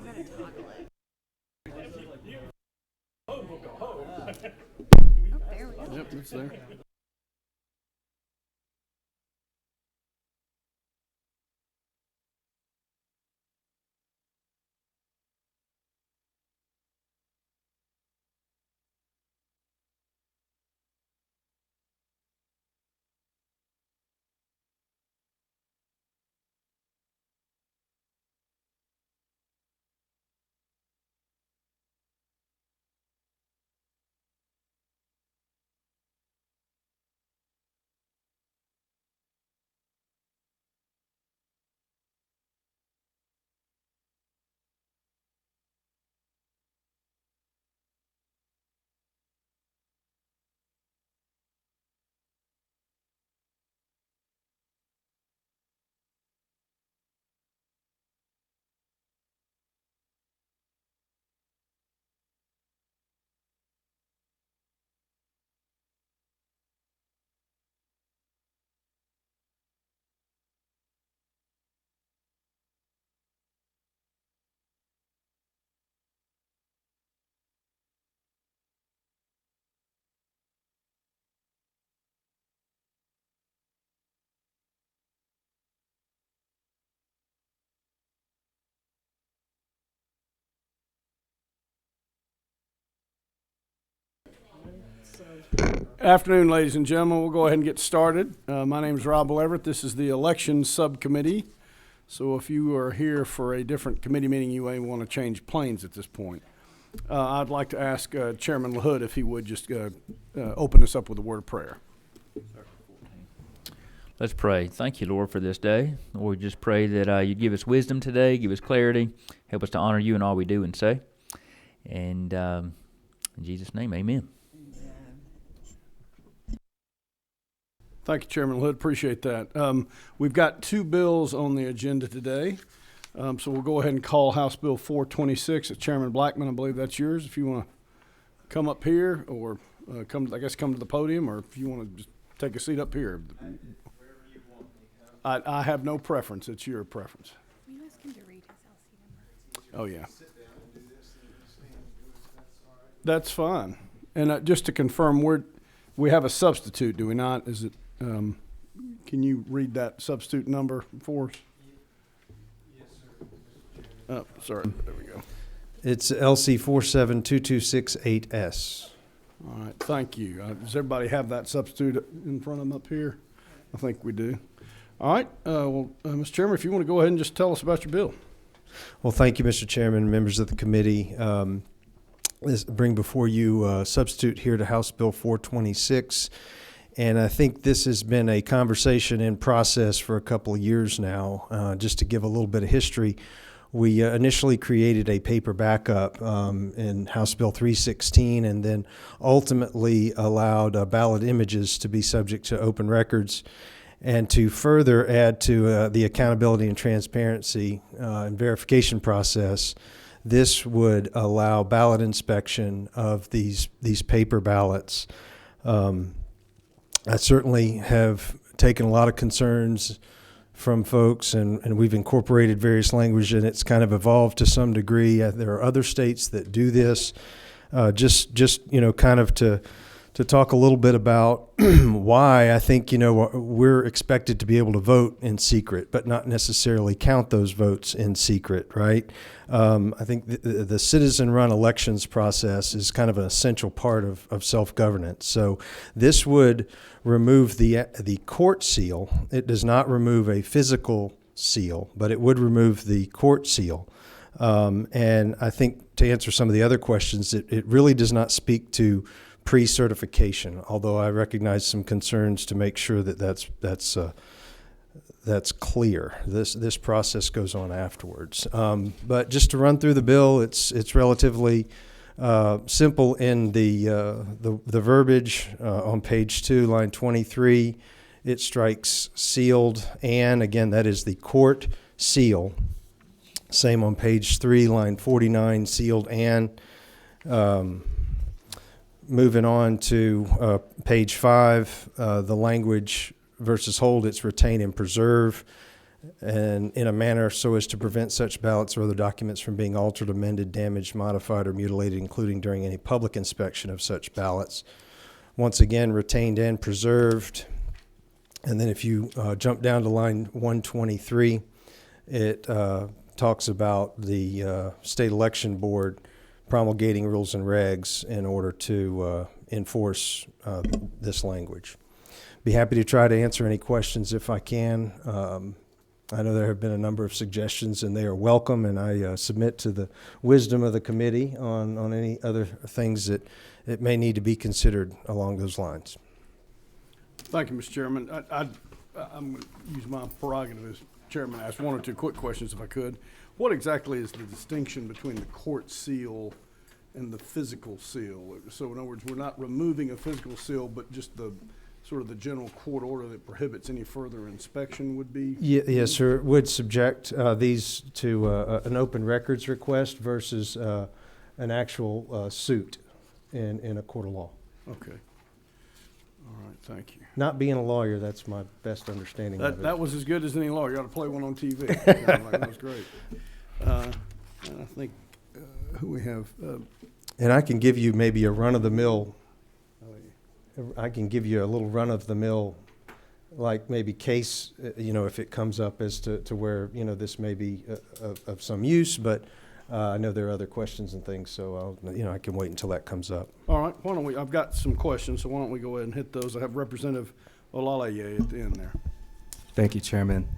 There we go. Yep, it's there. Afternoon, ladies and gentlemen. We'll go ahead and get started. My name is Rob Leverett. This is the Elections Subcommittee. So if you are here for a different committee meeting, you may want to change planes at this point. I'd like to ask Chairman LaHood if he would just open us up with a word of prayer. Let's pray. Thank you, Lord, for this day. Lord, we just pray that you give us wisdom today, give us clarity, help us to honor you in all we do and say. And in Jesus' name, amen. Thank you, Chairman LaHood. Appreciate that. We've got two bills on the agenda today. So we'll go ahead and call House Bill 426. Chairman Blackman, I believe that's yours. If you want to come up here or come to the podium, or if you want to just take a seat up here. I have no preference. It's your preference. Will you ask him to read his LC number? Oh, yeah. That's fine. And just to confirm, we have a substitute, do we not? Is it? Can you read that substitute number for us? Yes, sir. Oh, sorry. There we go. It's LC 472268S. All right. Thank you. Does everybody have that substitute in front of them up here? I think we do. All right. Mr. Chairman, if you want to go ahead and just tell us about your bill. Well, thank you, Mr. Chairman, members of the committee. Bring before you a substitute here to House Bill 426. And I think this has been a conversation in process for a couple of years now. Just to give a little bit of history, we initially created a paper backup in House Bill 316 and then ultimately allowed ballot images to be subject to open records. And to further add to the accountability and transparency and verification process, this would allow ballot inspection of these paper ballots. I certainly have taken a lot of concerns from folks, and we've incorporated various language, and it's kind of evolved to some degree. There are other states that do this. Just kind of to talk a little bit about why I think, we're expected to be able to vote in secret, but not necessarily count those votes in secret, right? I think the citizen-run elections process is kind of an essential part of self-governance. So this would remove the court seal. It does not remove a physical seal, but it would remove the court seal. And I think to answer some of the other questions, it really does not speak to pre-certification, although I recognize some concerns to make sure that that's clear. This process goes on afterwards. But just to run through the bill, it's relatively simple in the verbiage on page 2, line 23. It strikes sealed, and again, that is the court seal. Same on page 3, line 49, sealed and. Moving on to page 5, the language versus hold, it's retain and preserve. and in a manner so as to prevent such ballots or other documents from being altered, amended, damaged, modified, or mutilated, including during any public inspection of such ballots. Once again, retained and preserved. And then if you jump down to line 123, it talks about the State Election Board promulgating rules and regs in order to enforce this language. Be happy to try to answer any questions if I can. I know there have been a number of suggestions, and they are welcome, and I submit to the wisdom of the committee on any other things that it may need to be considered along those lines. Thank you, Mr. Chairman. I'm going to use my prerogative as chairman, ask one or two quick questions if I could. What exactly is the distinction between the court seal and the physical seal? So in other words, we're not removing a physical seal, but just the sort of the general court order that prohibits any further inspection would be? Yes, sir. Would subject these to an open records request versus an actual suit in a court of law. Okay. All right, thank you. Not being a lawyer, that's my best understanding of it. That was as good as any lawyer. You ought to play one on TV. That was great. And I think who we have. And I can give you maybe a run-of-the-mill, I can give you a little run-of-the-mill, like maybe case, if it comes up as to where, this may be of some use, but I know there are other questions and things, so I can wait until that comes up. All right, why don't we, I've got some questions, so why don't we go ahead and hit those. I have Representative Olalaye at the end there. Thank you, Chairman.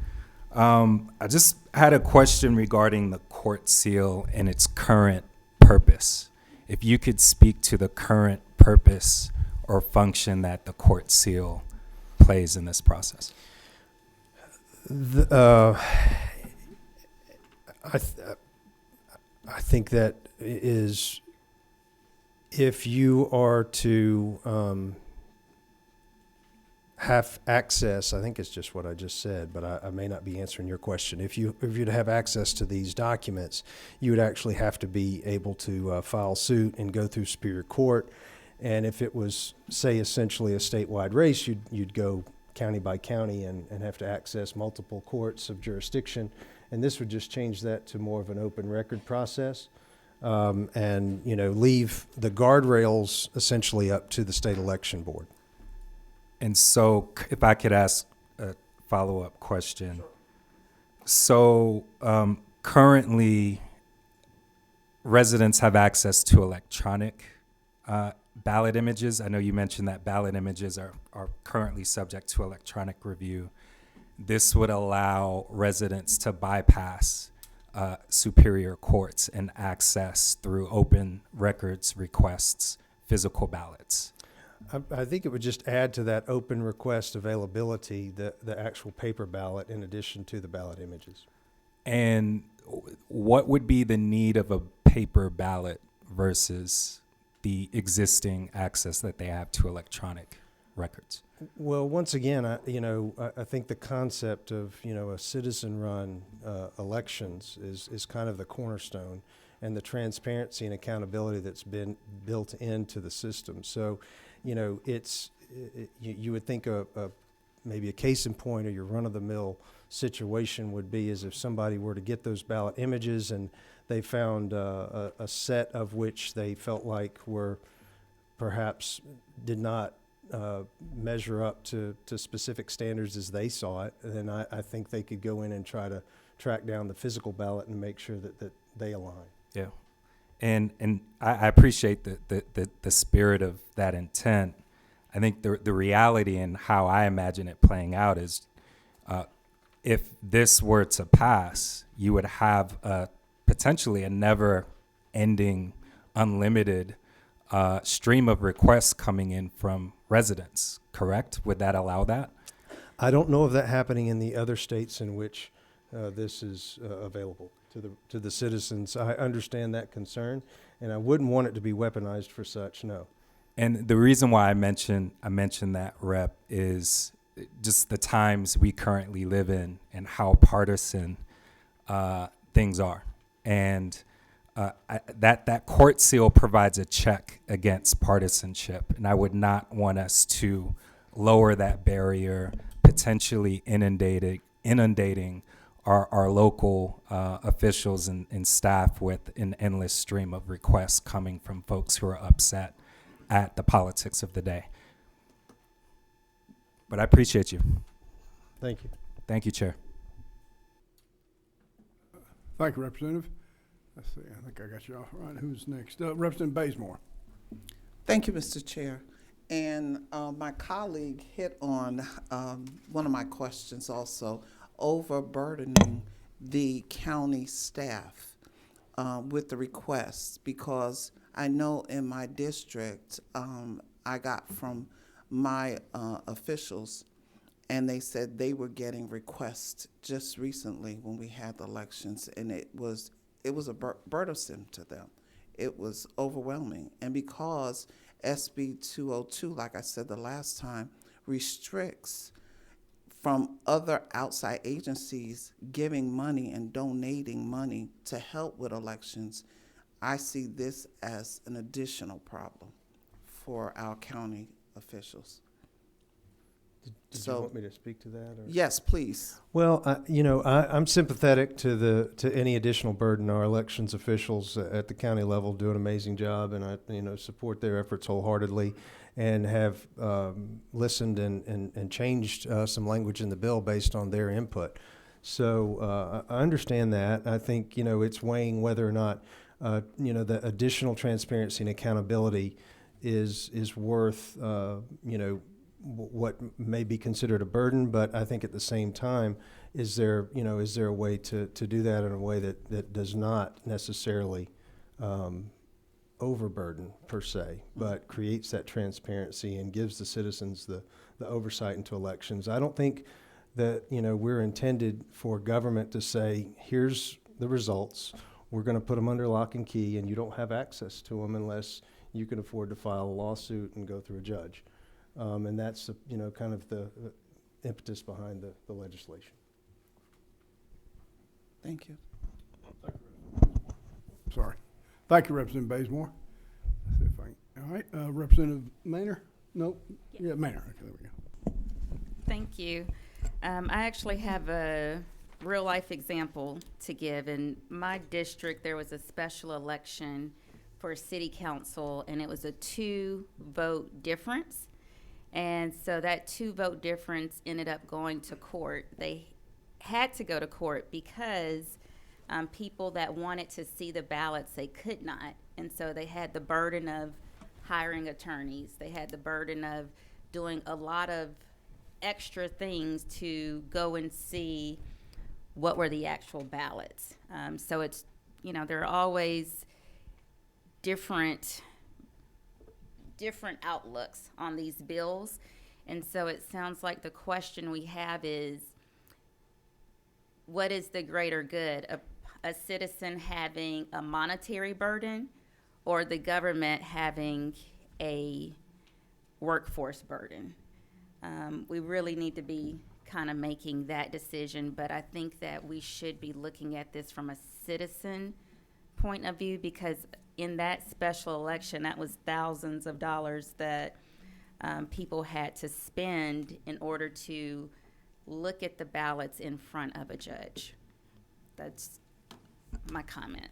I just had a question regarding the court seal and its current purpose. If you could speak to the current purpose or function that the court seal plays in this process. I think that is, if you are to have access, I think it's just what I just said, but I may not be answering your question. If you'd have access to these documents, you would actually have to be able to file suit and go through Superior Court. And if it was, say, essentially a statewide race, you'd go county by county and have to access multiple courts of jurisdiction. And this would just change that to more of an open record process, and leave the guardrails essentially up to the State Election Board. And so if I could ask a follow-up question. So currently, residents have access to electronic ballot images. I know you mentioned that ballot images are currently subject to electronic review. This would allow residents to bypass superior courts and access through open records requests physical ballots. I think it would just add to that open request availability the actual paper ballot in addition to the ballot images. And what would be the need of a paper ballot versus the existing access that they have to electronic records? Well, once again, I think the concept of, a citizen-run elections is kind of the cornerstone, and the transparency and accountability that's been built into the system. So, you would think maybe a case in point or your run-of-the-mill situation would be as if somebody were to get those ballot images and they found a set of which they felt like were perhaps did not measure up to specific standards as they saw it, then I think they could go in and try to track down the physical ballot and make sure that they align. Yeah. And I appreciate the spirit of that intent. I think the reality and how I imagine it playing out is if this were to pass, you would have potentially a never-ending, unlimited stream of requests coming in from residents, correct? Would that allow that? I don't know of that happening in the other states in which this is available to the citizens. I understand that concern, and I wouldn't want it to be weaponized for such, no. And the reason why I mentioned that, Rep, is just the times we currently live in and how partisan things are. And that court seal provides a check against partisanship, and I would not want us to lower that barrier, potentially inundating our local officials and staff with an endless stream of requests coming from folks who are upset at the politics of the day. But I appreciate you. Thank you. Thank you, Chair. Thank you, Representative. Let's see, I think I got you off. All right, who's next? Representative Bazemore. Thank you, Mr. Chair. And my colleague hit on one of my questions also, overburdening the county staff with the requests, because I know in my district, I got from my officials, and they said they were getting requests just recently when we had the elections, and it was burdensome to them. It was overwhelming. And because SB 202, like I said the last time, restricts from other outside agencies giving money and donating money to help with elections, I see this as an additional problem for our county officials. Did So- you want me to speak to that? Or? Yes, please. Well, I'm sympathetic to any additional burden. Our elections officials at the county level do an amazing job, and I support their efforts wholeheartedly, and have listened and changed some language in the bill based on their input. So I understand that. I think it's weighing whether or not the additional transparency and accountability is worth what may be considered a burden, but I think at the same time, is there a way to do that in a way that does not necessarily overburden per se, but creates that transparency and gives the citizens the oversight into elections. I don't think that we're intended for government to say, here's the results, we're going to put them under lock and key, and you don't have access to them unless you can afford to file a lawsuit and go through a judge. And that's, kind of the impetus behind the legislation. Thank you. Sorry. Thank you, Representative Bazemore. Let's see if I can. All right, Representative Maynor? Nope. Yeah, Maynor. Okay, there we go. Thank you. I actually have a real life example to give. In my district, there was a special election for city council, and it was a 2-vote difference. And so that 2-vote difference ended up going to court. They had to go to court because people that wanted to see the ballots, they could not. And so they had the burden of hiring attorneys. They had the burden of doing a lot of extra things to go and see what were the actual ballots. So it's, there are always different outlooks on these bills. And so it sounds like the question we have is, what is the greater good? A citizen having a monetary burden, or the government having a workforce burden? We really need to be kind of making that decision, but I think that we should be looking at this from a citizen point of view, because in that special election, that was thousands of dollars that people had to spend in order to look at the ballots in front of a judge. That's my comment.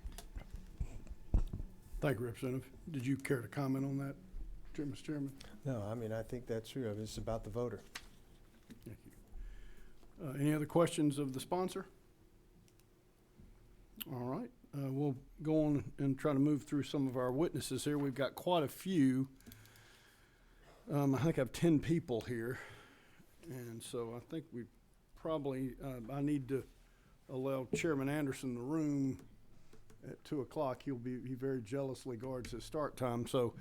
Thank you, Representative. Did you care to comment on that, Mr. Chairman? No, I think that's true. It's about the voter. Thank you. Any other questions of the sponsor? All right. We'll go on and try to move through some of our witnesses here. We've got quite a few. I think I have 10 people here. And so I think we probably, I need to allow Chairman Anderson the room at 2 o'clock. He very jealously guards his start time. So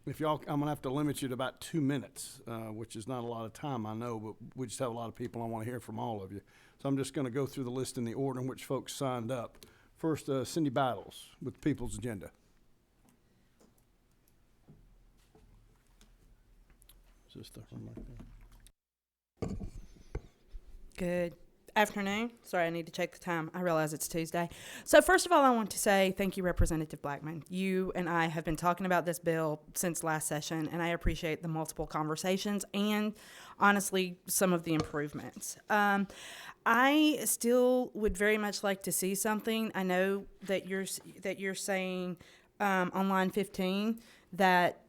if y'all, I'm gonna have to limit you to about 2 minutes, which is not a lot of time, I know, but we just have a lot of people. I want to hear from all of you. So I'm just gonna go through the list in the order in which folks signed up. First, Cindy Battles with People's Agenda. Is this the one right there? Good Afternoon. Sorry, I need to check the time. I realize it's Tuesday. So first of all, I want to say thank you, Representative Blackman. You and I have been talking about this bill since last session, and I appreciate the multiple conversations and, honestly, some of the improvements. I still would very much like to see something. I know that you're saying on line 15 that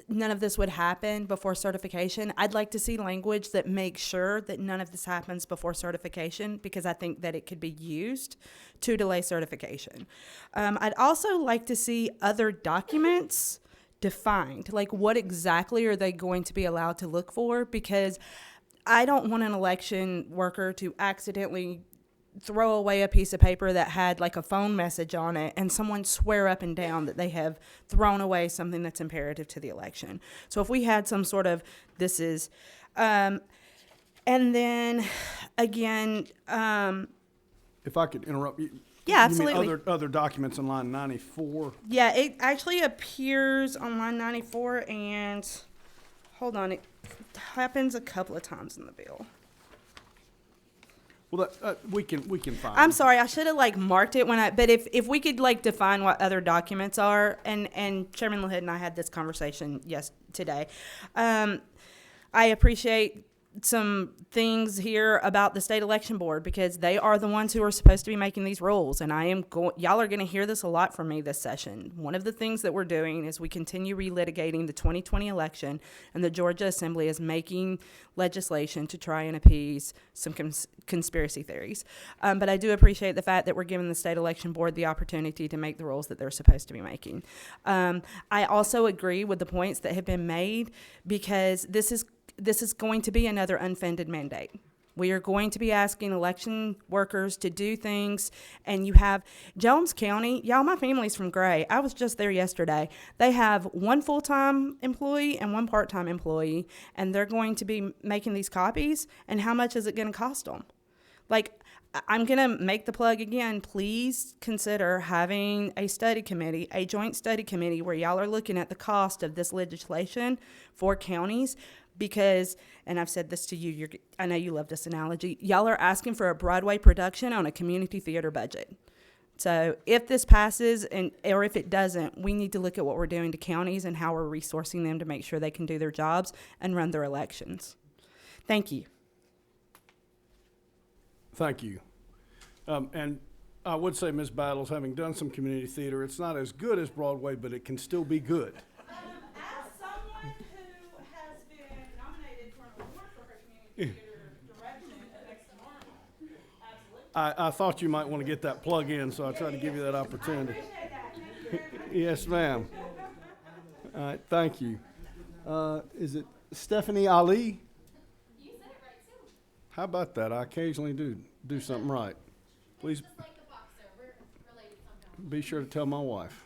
none of this would happen before certification. I'd like to see language that makes sure that none of this happens before certification, because I think that it could be used to delay certification. I'd also like to see other documents defined, like what exactly are they going to be allowed to look for, because I don't want an election worker to accidentally throw away a piece of paper that had like a phone message on it and someone swear up and down that they have thrown away something that's imperative to the election. So if we had some sort of and then again, If I could interrupt you. Yeah, you mean absolutely. other documents in line 94? yeah, it actually appears on line 94, and hold on, it happens a couple of times in the bill. Well, we can find I'm them. sorry, I should have like marked it but if we could like define what other documents are, and Chairman LaHood and I had this conversation today. I appreciate some things here about the state election board, because they are the ones who are supposed to be making these rules, and y'all are going to hear this a lot from me this session. One of the things that we're doing is we continue relitigating the 2020 election, and the Georgia Assembly is making legislation to try and appease some conspiracy theories. But I do appreciate the fact that we're giving the state election board the opportunity to make the rules that they're supposed to be making. I also agree with the points that have been made, because this is going to be another unfunded mandate. We are going to be asking election workers to do things, and you have Jones County. Y'all, my family's from Gray. I was just there yesterday. They have one full-time employee and one part-time employee, and they're going to be making these copies, and how much is it going to cost them? Like, I'm going to make the plug again. Please consider having a study committee, a joint study committee, where y'all are looking at the cost of this legislation for counties. Because, and I've said this to you, I know you love this analogy, y'all are asking for a Broadway production on a community theater budget. So if this passes, or if it doesn't, we need to look at what we're doing to counties and how we're resourcing them to make sure they can do their jobs and run their elections. Thank you. Thank you. And I would say, Ms. Battles, having done some community theater, it's not as good as Broadway, but it can still be good. As someone who has been nominated for an award for her community theater direction next to Mark, absolutely. I thought you might want to get that plug in, so I tried to give you that opportunity. Yes, ma'am. All right, thank you. Is it Stephanie Ali? You said it right too. How about that? I occasionally do something right. Please Just like a boxer, we're related somehow. be sure to tell my wife.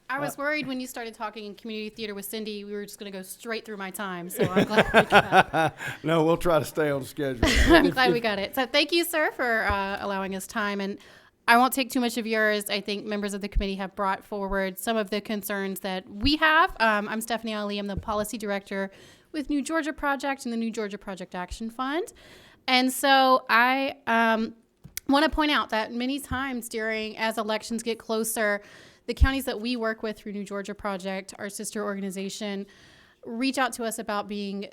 I was worried when you started talking in community theater with Cindy, we were just going to go straight through my time. So I'm glad we got No, we'll try to stay on schedule. I'm glad we got it. So thank you, sir, for allowing us time. And I won't take too much of yours. I think members of the committee have brought forward some of the concerns that we have. I'm Stephanie Ali. I'm the policy director with New Georgia Project and the New Georgia Project Action Fund. And so I want to point out that many times as elections get closer, the counties that we work with through New Georgia Project, our sister organization, reach out to us about being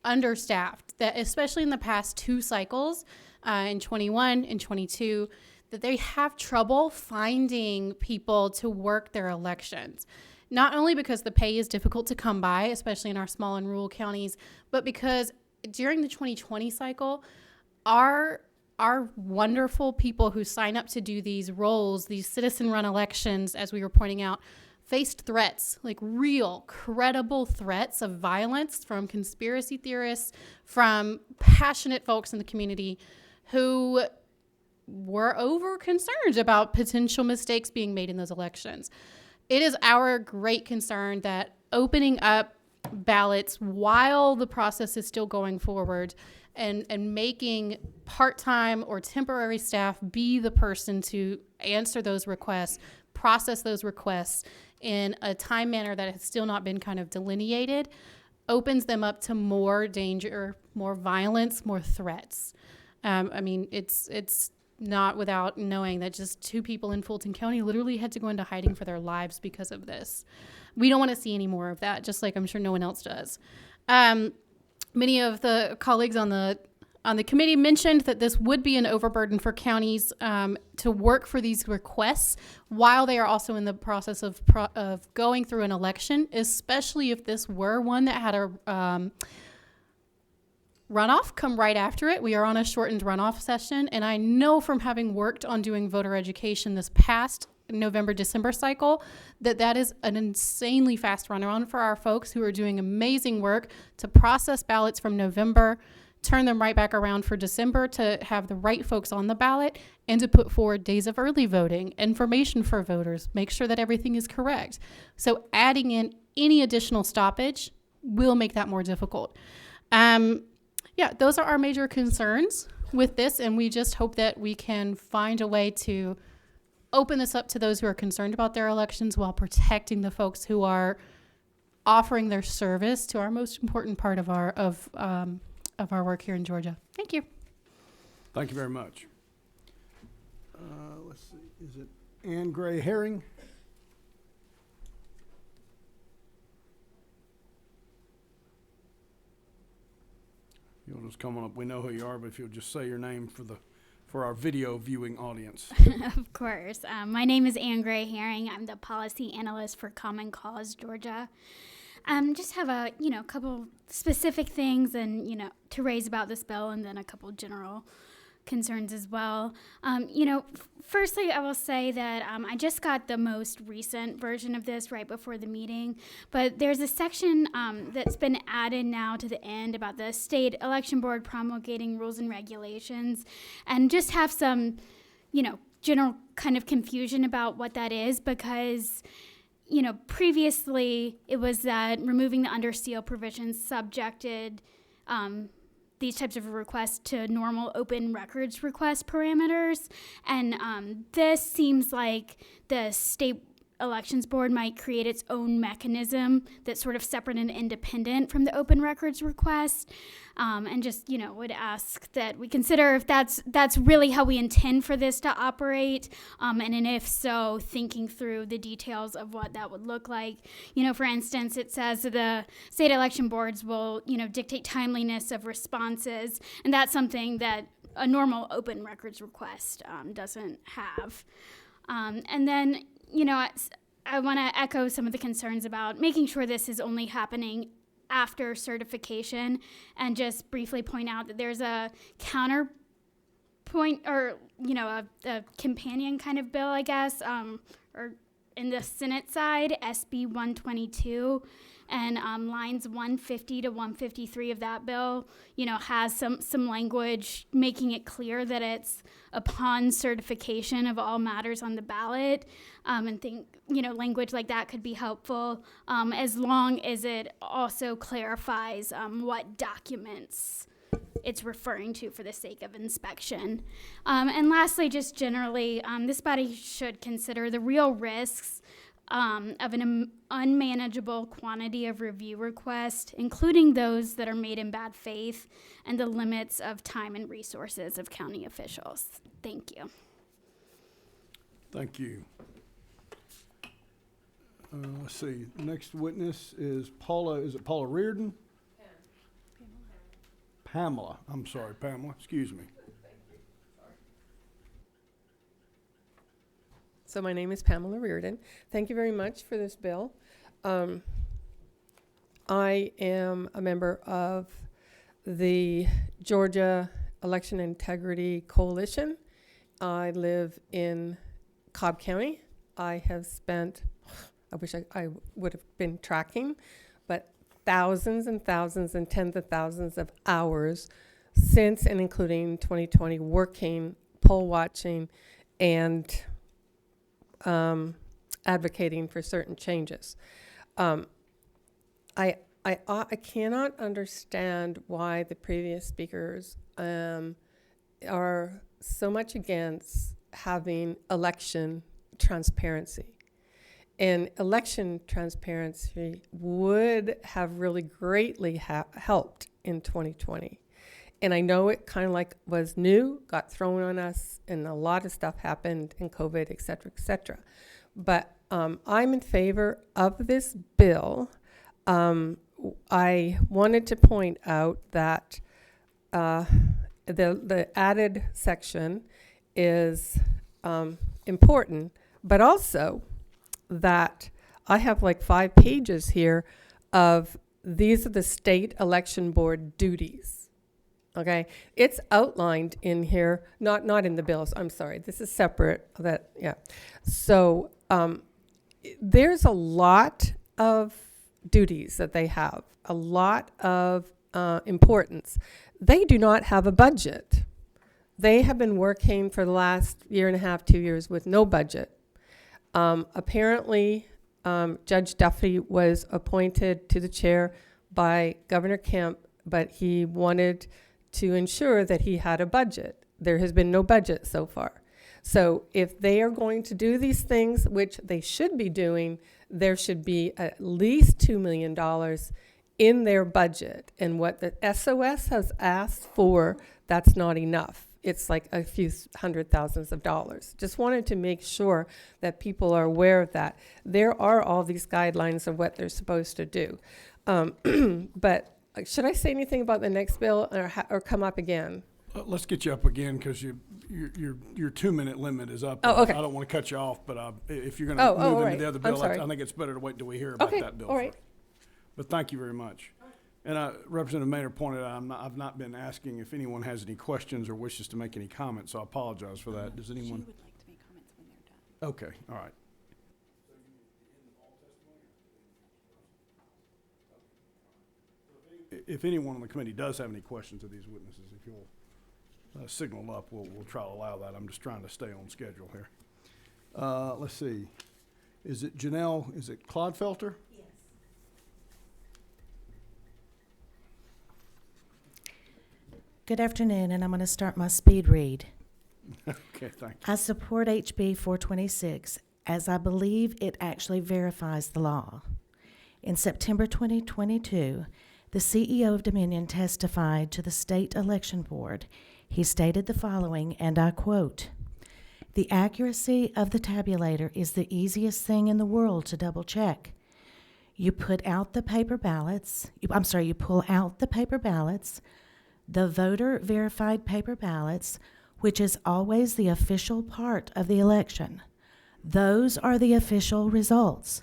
understaffed, that especially in the past two cycles, in 21 and 22, that they have trouble finding people to work their elections. Not only because the pay is difficult to come by, especially in our small and rural counties, but because during the 2020 cycle, our wonderful people who sign up to do these roles, these citizen-run elections, as we were pointing out, faced threats, like real, credible threats of violence from conspiracy theorists, from passionate folks in the community who were over concerned about potential mistakes being made in those elections. It is our great concern that opening up ballots while the process is still going forward and making part-time or temporary staff be the person to answer those requests, process those requests in a time manner that has still not been kind of delineated, opens them up to more danger, more violence, more threats. I mean, it's not without knowing that just 2 people in Fulton County literally had to go into hiding for their lives because of this. We don't want to see any more of that, just like I'm sure no one else does. Many of the colleagues on the committee mentioned that this would be an overburden for counties to work for these requests while they are also in the process of going through an election, especially if this were one that had a runoff come right after it. We are on a shortened runoff session, and I know from having worked on doing voter education this past November-December cycle that is an insanely fast runaround for our folks who are doing amazing work to process ballots from November, turn them right back around for December to have the right folks on the ballot, and to put forward days of early voting, information for voters, make sure that everything is correct. So adding in any additional stoppage will make that more difficult. Yeah, those are our major concerns with this, and we just hope that we can find a way to open this up to those who are concerned about their elections while protecting the folks who are offering their service to our most important part of our work here in Georgia. Thank you. Thank you very much. Let's see, is it Ann Gray Herring? You'll just come on up. We know who you are, but if you'll just say your name for our video viewing audience. Of course. My name is Ann Gray Herring. I'm the policy analyst for Common Cause Georgia. Just have a couple specific things and to raise about this bill, and then a couple general concerns as well. Firstly, I will say that I just got the most recent version of this right before the meeting, but there's a section that's been added now to the end about the state election board promulgating rules and regulations, and just have some, general kind of confusion about what that is, because previously it was that removing the under seal provisions subjected these types of requests to normal open records request parameters. And this seems like the state elections board might create its own mechanism that's sort of separate and independent from the open records request. And just, would ask that we consider if that's really how we intend for this to operate. And if so, thinking through the details of what that would look like. For instance, it says that the state election boards will, dictate timeliness of responses. And that's something that a normal open records request doesn't have. And then, I want to echo some of the concerns about making sure this is only happening after certification, and just briefly point out that there's a counterpoint, or a companion kind of bill, I guess, or in the Senate side, SB 122, and lines 150 to 153 of that bill, has some language making it clear that it's upon certification of all matters on the ballot, and think, language like that could be helpful, as long as it also clarifies what documents it's referring to for the sake of inspection. And lastly, just generally, this body should consider the real risks of an unmanageable quantity of review requests, including those that are made in bad faith, and the limits of time and resources of county officials. Thank you. Thank you. Let's see. Next witness is Paula. Is it Paula Reardon? Pamela. I'm sorry, Pamela. Excuse me. So my name is Pamela Reardon. Thank you very much for this bill. I am a member of the Georgia Election Integrity Coalition. I live in Cobb County. I have spent, I wish I would have been tracking, but thousands and thousands and tens of thousands of hours since and including 2020 working, poll watching, and advocating for certain changes. I cannot understand why the previous speakers are so much against having election transparency. And election transparency would have really greatly helped in 2020 And I know it kind of like was new, got thrown on us, and a lot of stuff happened in COVID, et cetera, et cetera. But I'm in favor of this bill. I wanted to point out that the added section is important, but also that I have like 5 pages here of these are the state election board duties. Okay, it's outlined in here, not in the bills. I'm sorry, this is separate. So there's a lot of duties that they have, a lot of importance. They do not have a budget. They have been working for the last 1.5 to 2 years with no budget. Apparently, Judge Duffy was appointed to the chair by Governor Kemp, but he wanted to ensure that he had a budget. There has been no budget so far. So if they are going to do these things, which they should be doing, there should be at least $2 million in their budget. And what the SOS has asked for, that's not enough. It's like a few $100,000s of dollars. Just wanted to make sure that people are aware of that. There are all these guidelines of what they're supposed to do. But should I say anything about the next bill or come up again? Let's get you up again because your 2-minute limit is up. Oh, okay. I don't want to cut you off, but if you're going to move into right. the other I'm bill, I sorry. think it's better to wait until we hear about that bill all right. first. But thank you very much. And Representative Maynard pointed out I've not been asking if anyone has any questions or wishes to make any comments, so I apologize for that. Does anyone? She would like to make comments when they're done. Okay, all right. If anyone on the committee does have any questions of these witnesses, if you'll signal up, we'll try to allow that. I'm just trying to stay on schedule here. Let's see. Is it Janelle? Is it Clodfelter? Yes. Good afternoon, and I'm going to start my speed read. Okay, thank you. I support HB 426 as I believe it actually verifies the law. In September 2022, the CEO of Dominion testified to the State Election Board. He stated the following, and I quote, "The accuracy of the tabulator is the easiest thing in the world to double check. You put out the paper ballots, you pull out the paper ballots, the voter verified paper ballots, which is always the official part of the election. Those are the official results.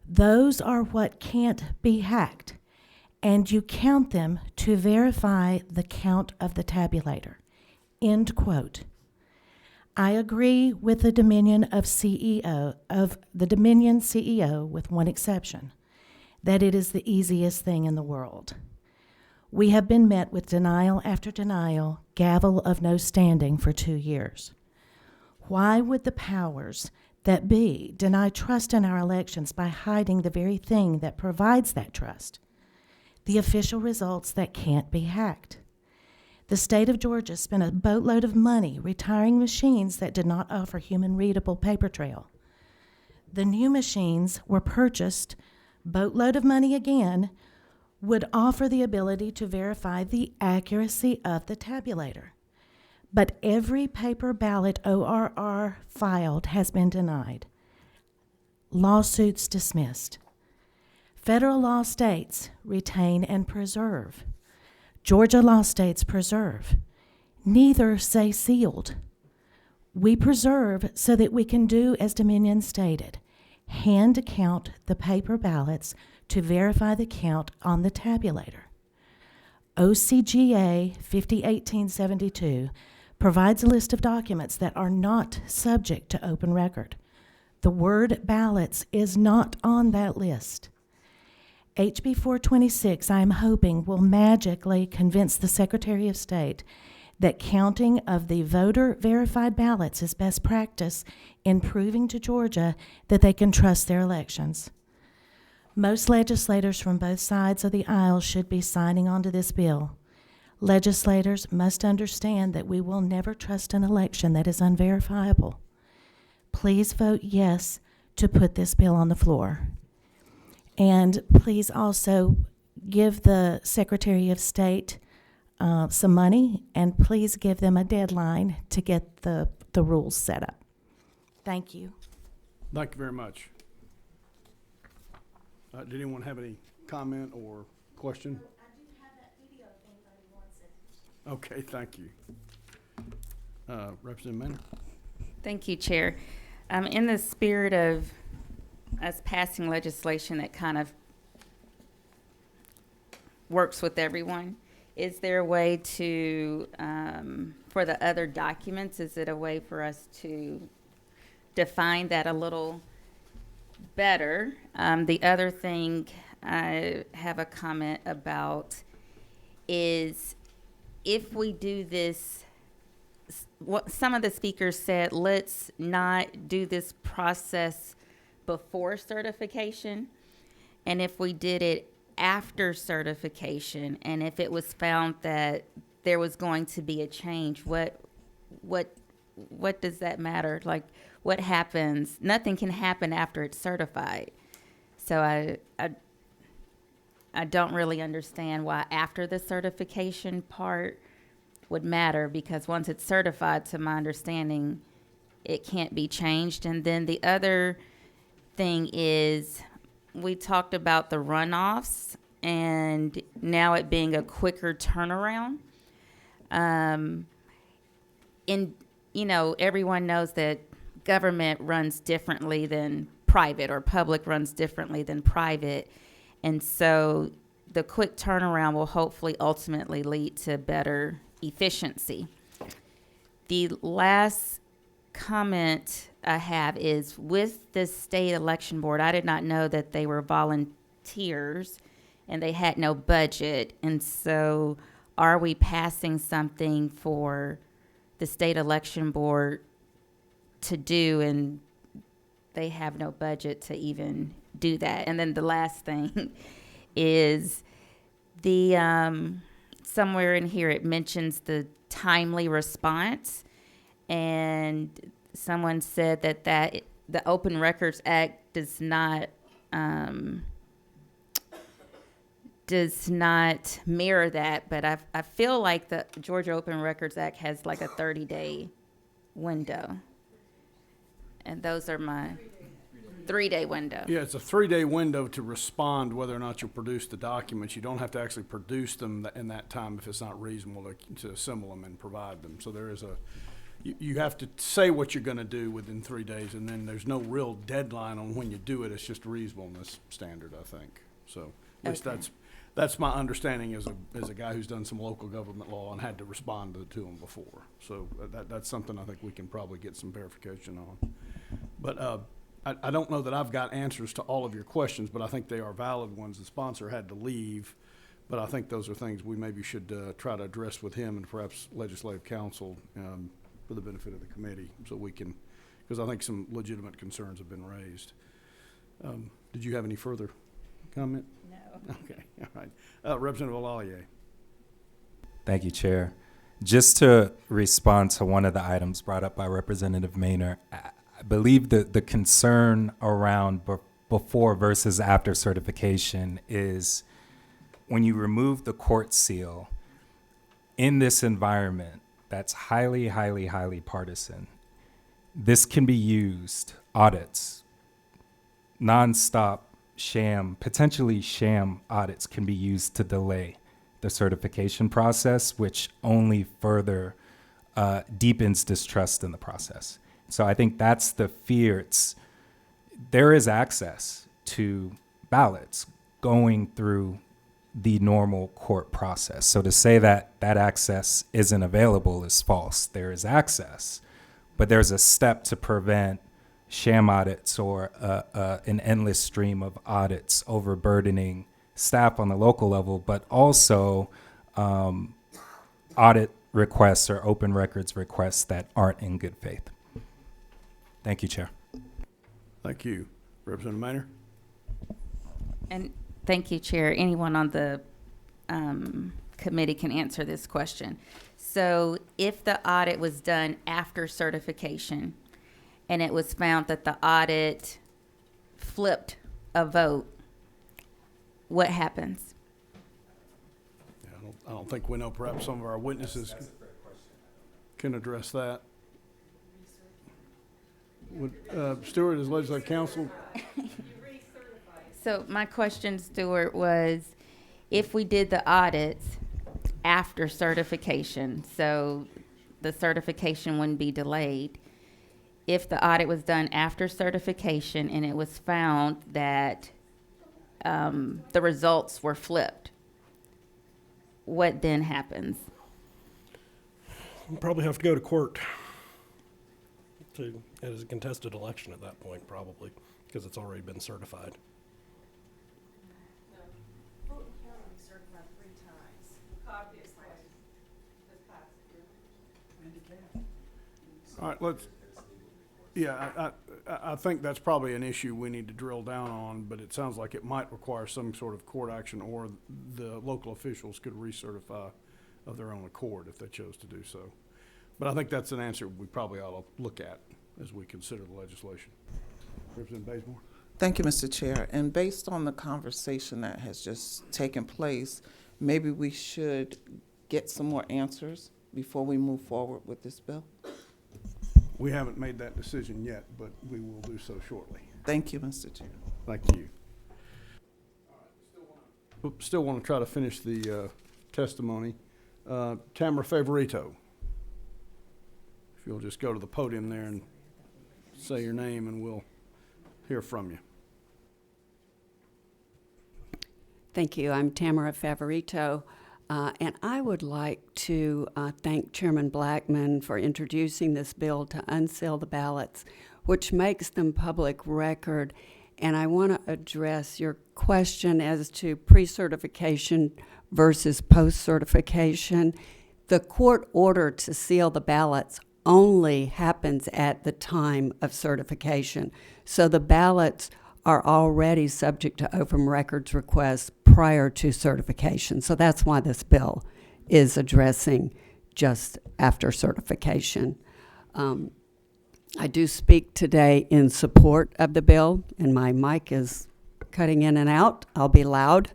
Those are what can't be hacked. And you count them to verify the count of the tabulator." End quote. I agree with the Dominion CEO, with one exception, that it is the easiest thing in the world. We have been met with denial after denial, gavel of no standing for 2 years. Why would the powers that be deny trust in our elections by hiding the very thing that provides that trust? The official results that can't be hacked. The state of Georgia spent a boatload of money retiring machines that did not offer human-readable paper trail. The new machines were purchased, boatload of money again, would offer the ability to verify the accuracy of the tabulator. But every paper ballot ORR filed has been denied. Lawsuits dismissed. Federal law states retain and preserve. Georgia law states preserve. Neither say sealed. We preserve so that we can do as Dominion stated, hand count the paper ballots to verify the count on the tabulator. OCGA 501872 provides a list of documents that are not subject to open record. The word ballots is not on that list. HB 426, I am hoping, will magically convince the Secretary of State that counting of the voter-verified ballots is best practice in proving to Georgia that they can trust their elections. Most legislators from both sides of the aisle should be signing on to this bill. Legislators must understand that we will never trust an election that is unverifiable. Please vote yes to put this bill on the floor. And please also give the Secretary of State some money, and please give them a deadline to get the rules set up. Thank you. Thank you very much. Did anyone have any comment or question? I do have that video if anybody wants it. Okay, thank you. Representative Manor? Thank you, Chair. In the spirit of us passing legislation that kind of works with everyone, is there a way to, for the other documents, is it a way for us to define that a little better? The other thing I have a comment about is if we do this, what some of the speakers said, let's not do this process before certification. And if we did it after certification, and if it was found that there was going to be a change, what does that matter? Like, what happens? Nothing can happen after it's certified. So I don't really understand why after the certification part would matter, because once it's certified, to my understanding, it can't be changed. And then the other thing is, we talked about the runoffs and now it being a quicker turnaround. Everyone knows that government runs differently than private, or public runs differently than private. And so the quick turnaround will hopefully ultimately lead to better efficiency. The last comment I have is with the state election board, I did not know that they were volunteers and they had no budget. And so are we passing something for the state election board to do, and they have no budget to even do that? And then the last thing is the somewhere in here it mentions the timely response, and someone said that the Open Records Act does not mirror that, but I feel like the Georgia Open Records Act has like a 30-day window, and those are my 3-day window. Yeah, it's a 3-day window to respond whether or not you'll produce the documents. You don't have to actually produce them in that time if it's not reasonable to assemble them and provide them. So there is you have to say what you're going to do within 3 days, and then there's no real deadline on when you do it. It's just reasonableness standard, I think. So at least that's my understanding as a guy who's done some local government law and had to respond to them before. So that's something I think we can probably get some verification on. But I don't know that I've got answers to all of your questions, but I think they are valid ones. The sponsor had to leave, but I think those are things we maybe should try to address with him and perhaps legislative counsel for the benefit of the committee, so we can, because I think some legitimate concerns have been raised. Did you have any further comment? No. Okay, all right. Representative Olalier. Thank you, Chair. Just to respond to one of the items brought up by Representative Maynor, I believe that the concern around before versus after certification is when you remove the court seal in this environment that's highly, highly, highly partisan, this can be used, audits, nonstop potentially sham audits can be used to delay the certification process, which only further deepens distrust in the process. So I think that's the fear. There is access to ballots going through the normal court process. So to say that that access isn't available is false. There is access, but there's a step to prevent sham audits or an endless stream of audits overburdening staff on the local level, but also audit requests or open records requests that aren't in good faith. Thank you, Chair. Thank you. Representative Maynor? And thank you, Chair. Anyone on the committee can answer this question. So if the audit was done after certification and it was found that the audit flipped a vote, what happens? Yeah, I I don't think we know. Perhaps some of our witnesses can address that. Would, Stewart, as legislative counsel? So my question, Stuart, was if we did the audits after certification, so the certification wouldn't be delayed. If the audit was done after certification and it was found that the results were flipped, what then happens? You probably have to go to court as a contested election at that point, probably, because it's already been certified. All right, let's, yeah, I think that's probably an issue we need to drill down on, but it sounds like it might require some sort of court action, or the local officials could recertify of their own accord if they chose to do so. But I think that's an answer we probably ought to look at as we consider the legislation. Representative Bazemore? Thank you, Mr. Chair. And based on the conversation that has just taken place, maybe we should get some more answers before we move forward with this bill. We haven't made that decision yet, but we will do so shortly. Thank you, Mr. Chair. Thank you. Still want to try to finish the testimony. Tamara Favorito, if you'll just go to the podium there and say your name and we'll hear from you. Thank you. I'm Tamara Favorito, and I would like to thank Chairman Blackman for introducing this bill to unseal the ballots, which makes them public record. And I want to address your question as to pre-certification versus post-certification. The court order to seal the ballots only happens at the time of certification. So the ballots are already subject to open records requests prior to certification. So that's why this bill is addressing just after certification. I do speak today in support of the bill, and my mic is cutting in and out. I'll be loud.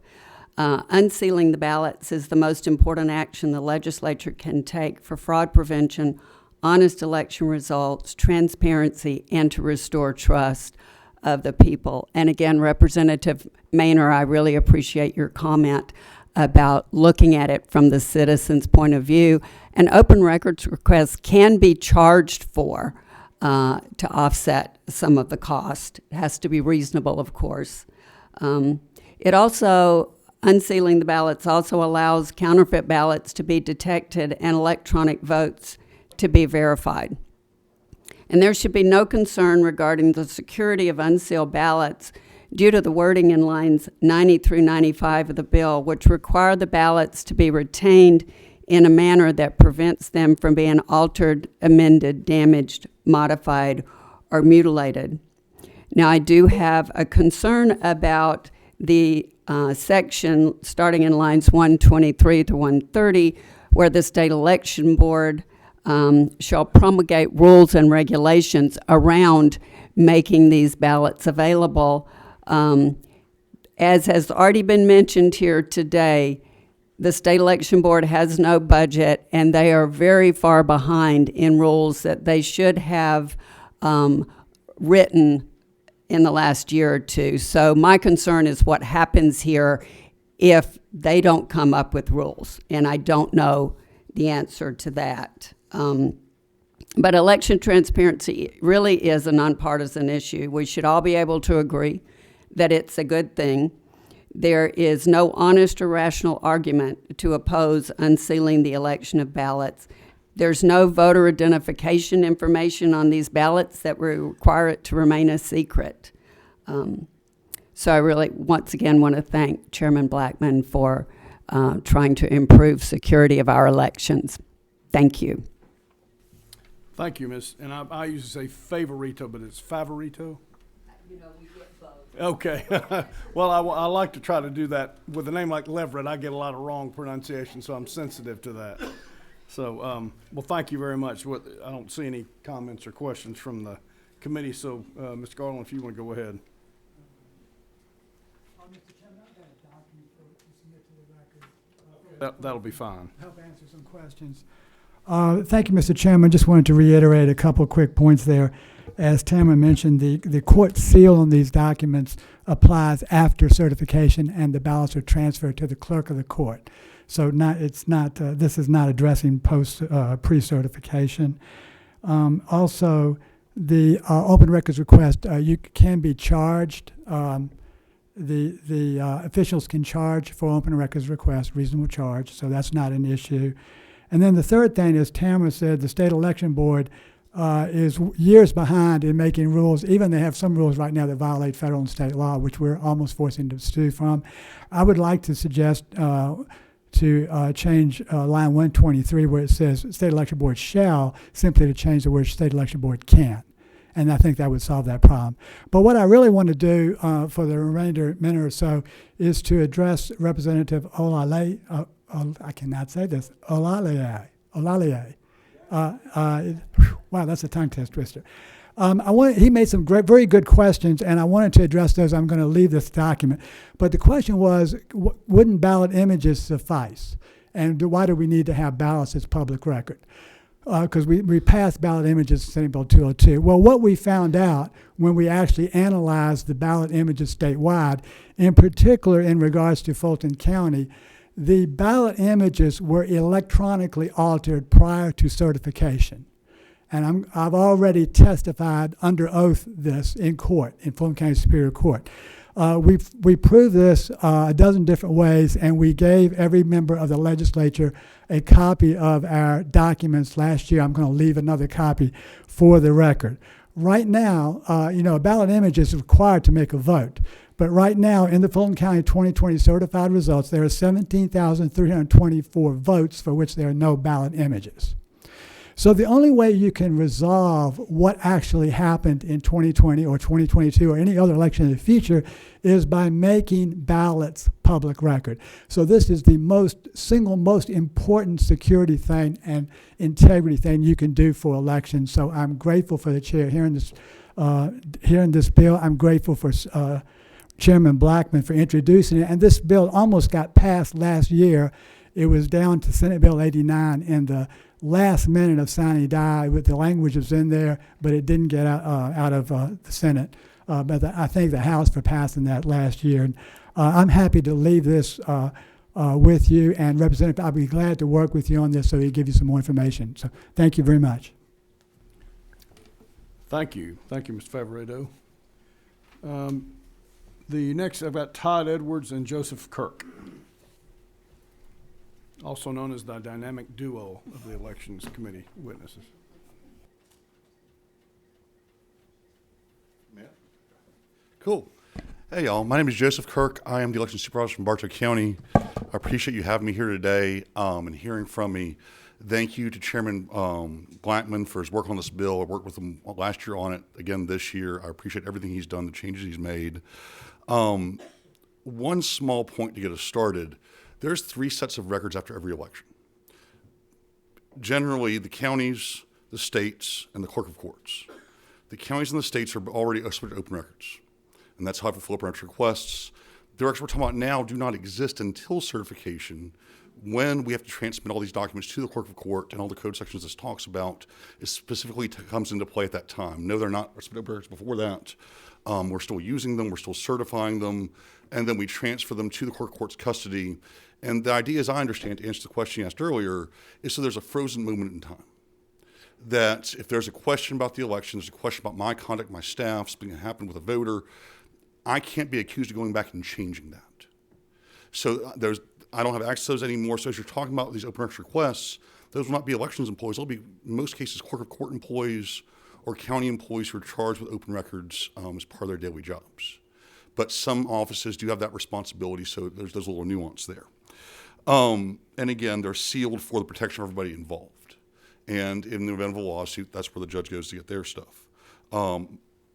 Unsealing the ballots is the most important action the legislature can take for fraud prevention, honest election results, transparency, and to restore trust of the people. And again, Representative Maynor, I really appreciate your comment about looking at it from the citizen's point of view. An open records request can be charged for to offset some of the cost. It has to be reasonable, of course. It also, unsealing the ballots also allows counterfeit ballots to be detected and electronic votes to be verified. And there should be no concern regarding the security of unsealed ballots due to the wording in lines 90 through 95 of the bill, which require the ballots to be retained in a manner that prevents them from being altered, amended, damaged, modified, or mutilated. Now, I do have a concern about the section starting in lines 123 to 130, where the state election board shall promulgate rules and regulations around making these ballots available. As has already been mentioned here today, the state election board has no budget, and they are very far behind in rules that they should have written in the last year or two. So my concern is what happens here if they don't come up with rules, and I don't know the answer to that. But election transparency really is a nonpartisan issue. We should all be able to agree that it's a good thing. There is no honest or rational argument to oppose unsealing the election of ballots. There's no voter identification information on these ballots that require it to remain a secret. So I really, once again, want to thank Chairman Blackman for trying to improve security of our elections. Thank you. Thank you, Miss. And I usually say favorito, but it's favorito? You know, we get both. Okay. Well, I like to try to do that. With a name like Leverett, I get a lot of wrong pronunciation, so I'm sensitive to that. So, well, thank you very much. I don't see any comments or questions from the committee, so, Mr. Garland, if you want to go ahead. Mr. Chairman, I've got a document to submit to the record. that'll be fine. Help answer some questions. Thank you, Mr. Chairman. Just wanted to reiterate a couple of quick points there. As Tamara mentioned, the court seal on these documents applies after certification, and the ballots are transferred to the clerk of the court. So this is not addressing pre-certification. Also, the open records request, you can be charged. The officials can charge for open records request, reasonable charge, so that's not an issue. And then the third thing, as Tamara said, the state election board is years behind in making rules. Even they have some rules right now that violate federal and state law, which we're almost forcing to sue from. I would like to suggest to change line 123 where it says state election board shall, simply to change the word state election board can. And I think that would solve that problem. But what I really want to do for the remainder minute or so is to address Representative Olaleye. I cannot say this. Olaleye. Wow, that's a tongue twister. He made some very good questions, and I wanted to address those. I'm going to leave this document. But the question was, wouldn't ballot images suffice? And why do we need to have ballots as public record? Because we passed ballot images in Senate Bill 202. Well, what we found out when we actually analyzed the ballot images statewide, in particular in regards to Fulton County, the ballot images were electronically altered prior to certification. And I've already testified under oath this in court, in Fulton County Superior Court. We proved this a dozen different ways, and we gave every member of the legislature a copy of our documents last year. I'm going to leave another copy for the record. Right now, a ballot image is required to make a vote. But right now, in the Fulton County 2020 certified results, there are 17,324 votes for which there are no ballot images. So the only way you can resolve what actually happened in 2020 or 2022 or any other election in the future is by making ballots public record. So this is the single most important security thing and integrity thing you can do for elections. So I'm grateful for the chair hearing this bill. I'm grateful for Chairman Blackman for introducing it. And this bill almost got passed last year. It was down to Senate Bill 89 in the last minute of sine die, with the language was in there, but it didn't get out of the Senate. But I thank the House for passing that last year. And I'm happy to leave this with you, and Representative, I'll be glad to work with you on this so we give you some more information. So thank you very much. Thank you. Thank you, Mr. Favoreto. The next, I've got Todd Edwards and Joseph Kirk, also known as the dynamic duo of the Elections Committee witnesses. Cool. Hey, y'all. My name is Joseph Kirk. I am the election supervisor from Bartow County. I appreciate you having me here today and hearing from me. Thank you to Chairman Blackman for his work on this bill. I worked with him last year on it, again this year. I appreciate everything he's done, the changes he's made. One small point to get us started. There's 3 sets of records after every election. Generally, the counties, the states, and the clerk of courts. The counties and the states are already subject to open records, and that's how I fulfill open records requests. The records we're talking about now do not exist until certification, when we have to transmit all these documents to the clerk of court, and all the code sections this talks about is specifically comes into play at that time. No, they're not open records before that. We're still using them, we're still certifying them, and then we transfer them to the clerk of court's custody. And the idea, as I understand, to answer the question you asked earlier, is so there's a frozen moment in time. That if there's a question about the election, there's a question about my conduct, my staff, something that happened with a voter, I can't be accused of going back and changing that. So I don't have access to those anymore. So as you're talking about these open records requests, those will not be elections employees. They'll be, in most cases, clerk of court employees or county employees who are charged with open records as part of their daily jobs. But some offices do have that responsibility, so there's a little nuance there. And again, they're sealed for the protection of everybody involved. And in the event of a lawsuit, that's where the judge goes to get their stuff.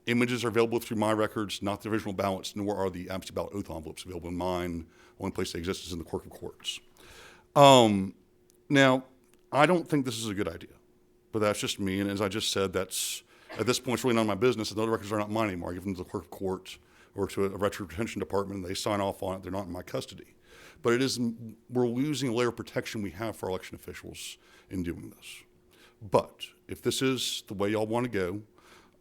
Images are available through my records, not the original ballots, nor are the absentee ballot oath envelopes available in mine. The only place they exist is in the clerk of courts. Now, I don't think this is a good idea, but that's just me. And as I just said, that's at this point, it's really none of my business. And those records are not mine anymore. I give them to the clerk of court or to a record retention department, and they sign off on it. They're not in my custody. But we're losing a layer of protection we have for our election officials in doing this. But if this is the way y'all want to go,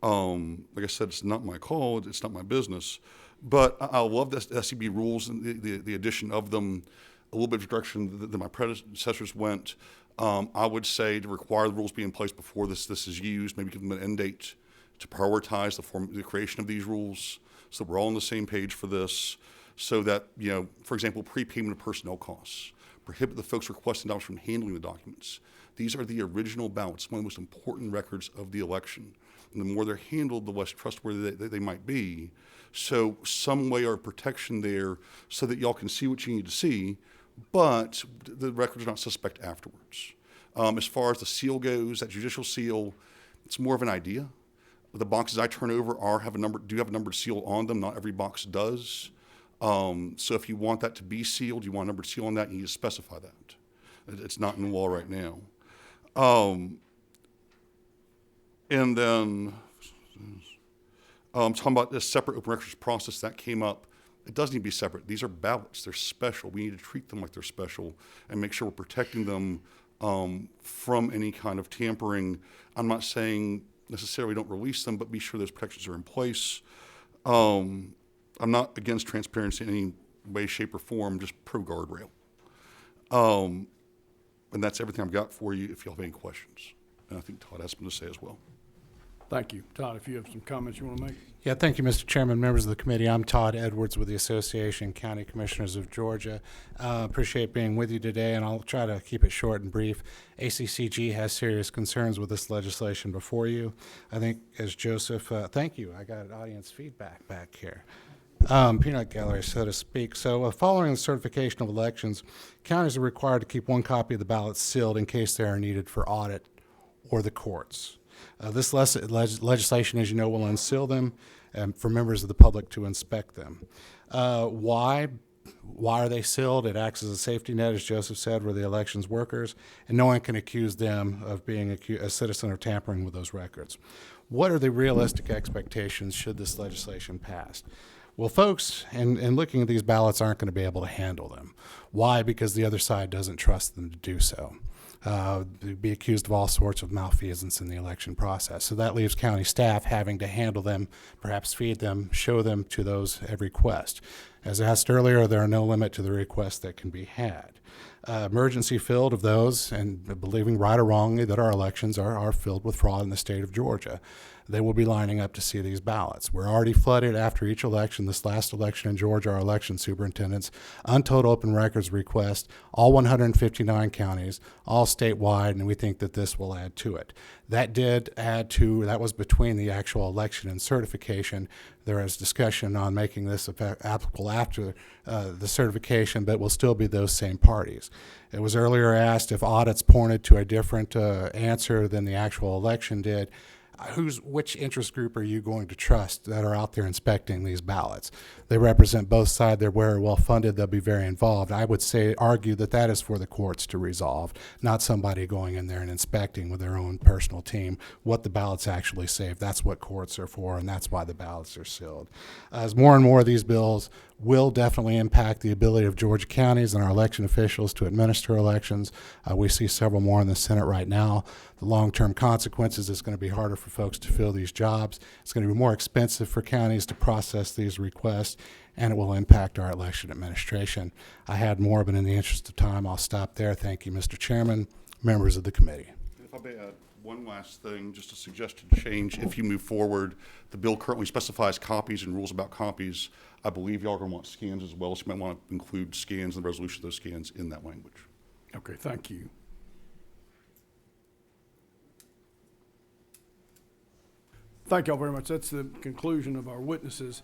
like I said, it's not my call, it's not my business. But I love the SCB rules and the addition of them, a little bit of direction that my predecessors went. I would say to require the rules be in place before this is used, maybe give them an end date to prioritize the creation of these rules so we're all on the same page for this, so that, for example, prepayment of personnel costs, prohibit the folks requesting documents from handling the documents. These are the original ballots, one of the most important records of the election. And the more they're handled, the less trustworthy they might be. So some way of protection there so that y'all can see what you need to see, but the records are not suspect afterwards. As far as the seal goes, that judicial seal, it's more of an idea. The boxes I turn over do have a numbered seal on them. Not every box does. So if you want that to be sealed, you want a numbered seal on that, you need to specify that. It's not in the law right now. And then talking about this separate open records process that came up, it doesn't need to be separate. These are ballots. They're special. We need to treat them like they're special and make sure we're protecting them from any kind of tampering. I'm not saying necessarily don't release them, but be sure those protections are in place. I'm not against transparency in any way, shape, or form, just pro guardrail. And that's everything I've got for you if you have any questions. And I think Todd has something to say as well. Thank you. Todd, if you have some comments you want to make? Yeah, thank you, Mr. Chairman, members of the committee. I'm Todd Edwards with the Association of County Commissioners of Georgia. Appreciate being with you today, and I'll try to keep it short and brief. ACCG has serious concerns with this legislation before you. I think, as Joseph, thank you. I got audience feedback back here. Peanut gallery, so to speak. So following the certification of elections, counties are required to keep one copy of the ballots sealed in case they are needed for audit or the courts. This legislation, as you know, will unseal them for members of the public to inspect them. Why are they sealed? It acts as a safety net, as Joseph said, for the elections workers, and no one can accuse them of being a citizen or tampering with those records. What are the realistic expectations should this legislation pass? Well, folks, in looking at these ballots, aren't going to be able to handle them. Why? Because the other side doesn't trust them to do so. They'd be accused of all sorts of malfeasance in the election process. So that leaves county staff having to handle them, perhaps feed them, show them to those at request. As asked earlier, there are no limit to the requests that can be had. Emergency filled of those, and believing right or wrongly that our elections are filled with fraud in the state of Georgia. They will be lining up to see these ballots. We're already flooded after each election. This last election in Georgia, our election superintendents, untold open records request, all 159 counties, all statewide, and we think that this will add to it. That was between the actual election and certification. There is discussion on making this applicable after the certification, but will still be those same parties. It was earlier asked if audits pointed to a different answer than the actual election did. Which interest group are you going to trust that are out there inspecting these ballots? They represent both sides. They're very well funded. They'll be very involved. I would argue that is for the courts to resolve, not somebody going in there and inspecting with their own personal team what the ballots actually say. That's what courts are for, and that's why the ballots are sealed. As more and more of these bills will definitely impact the ability of Georgia counties and our election officials to administer elections. We see several more in the Senate right now. The long-term consequences is going to be harder for folks to fill these jobs. It's going to be more expensive for counties to process these requests, and it will impact our election administration. I had more, but in the interest of time, I'll stop there. Thank you, Mr. Chairman, members of the committee. If I may add one last thing, just a suggested change. If you move forward, the bill currently specifies copies and rules about copies. I believe y'all are going to want scans as well, so you might want to include scans and the resolution of those scans in that language. Okay, thank you. Thank y'all very much. That's the conclusion of our witnesses.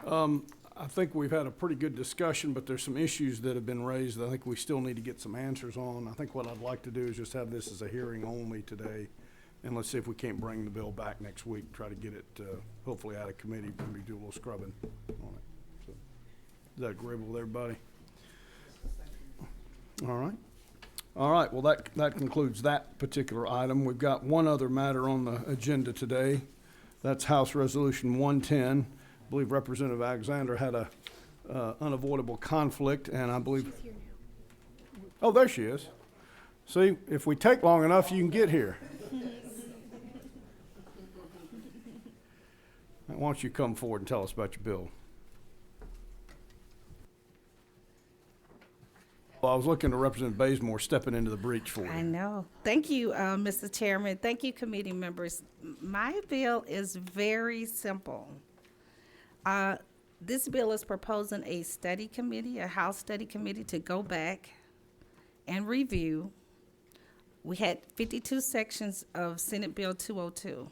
I think we've had a pretty good discussion, but there's some issues that have been raised that I think we still need to get some answers on. I think what I'd like to do is just have this as a hearing only today, and let's see if we can't bring the bill back next week, try to get it hopefully out of committee, maybe do a little scrubbing on it. So, is that agreeable with everybody? All right. All right, well, that concludes that particular item. We've got one other matter on the agenda today. That's House Resolution 110. I believe Representative Alexander had a unavoidable conflict, and I believe. Oh, there she is. See, if we take long enough, you can get here. Why don't you come forward and tell us about your bill? Well, I was looking to Representative Bazemore stepping into the breach for you. I know. Thank you, Mr. Chairman. Thank you, committee members. My bill is very simple. This bill is proposing a study committee, a House study committee, to go back and review. We had 52 sections of Senate Bill 202.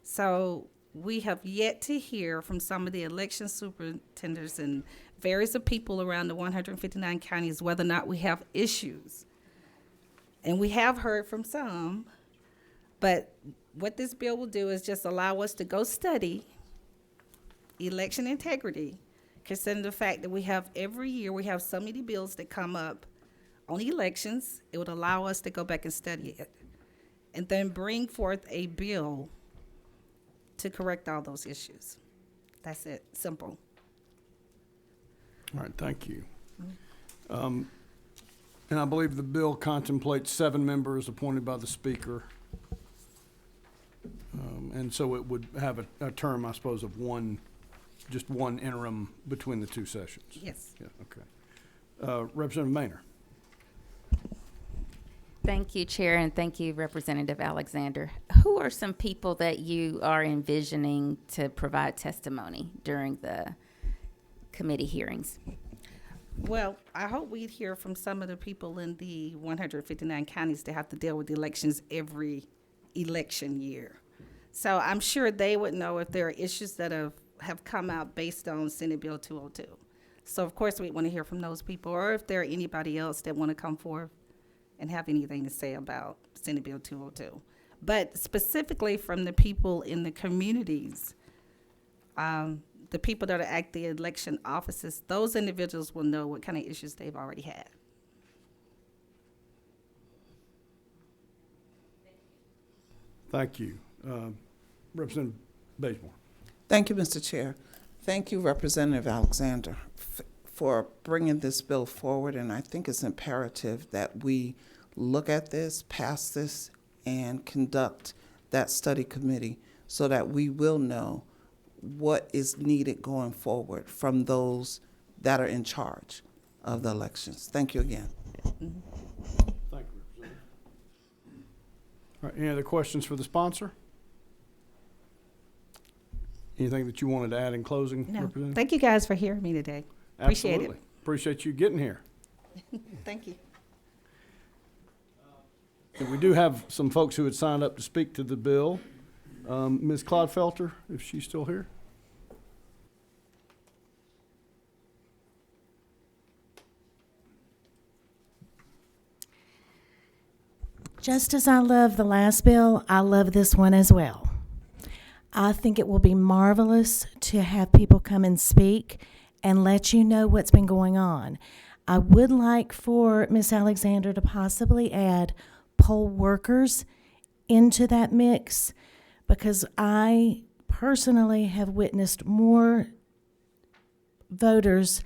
So we have yet to hear from some of the election superintendents and various people around the 159 counties whether or not we have issues. And we have heard from some, but what this bill will do is just allow us to go study election integrity, considering the fact that we have every year, we have so many bills that come up on elections. It would allow us to go back and study it and then bring forth a bill to correct all those issues. That's it, simple. All right, thank you. And I believe the bill contemplates 7 members appointed by the Speaker. And so it would have a term, I suppose, of just one interim between the 2 sessions. Yes. Yeah, okay. Representative Maynor. Thank you, Chair, and thank you, Representative Alexander. Who are some people that you are envisioning to provide testimony during the committee hearings? Well, I hope we'd hear from some of the people in the 159 counties that have to deal with elections every election year. So I'm sure they would know if there are issues that have come out based on Senate Bill 202. So of course we want to hear from those people, or if there are anybody else that want to come forward and have anything to say about Senate Bill 202. But specifically from the people in the communities, the people that are at the election offices, those individuals will know what kind of issues they've already had. Thank you. Representative Bazemore. Thank you, Mr. Chair. Thank you, Representative Alexander, for bringing this bill forward. And I think it's imperative that we look at this, pass this, and conduct that study committee so that we will know what is needed going forward from those that are in charge of the elections. Thank you again. Thank you, Representative. All right, any other questions for the sponsor? Anything that you wanted to add in closing, No. Representative? Thank you guys for hearing me today. Appreciate Absolutely. Appreciate you getting here. it. Thank you. And we do have some folks who had signed up to speak to the bill. Ms. Clodfelter, if she's still here. Just as I love the last bill, I love this one as well. I think it will be marvelous to have people come and speak and let you know what's been going on. I would like for Ms. Alexander to possibly add poll workers into that mix, because I personally have witnessed more voters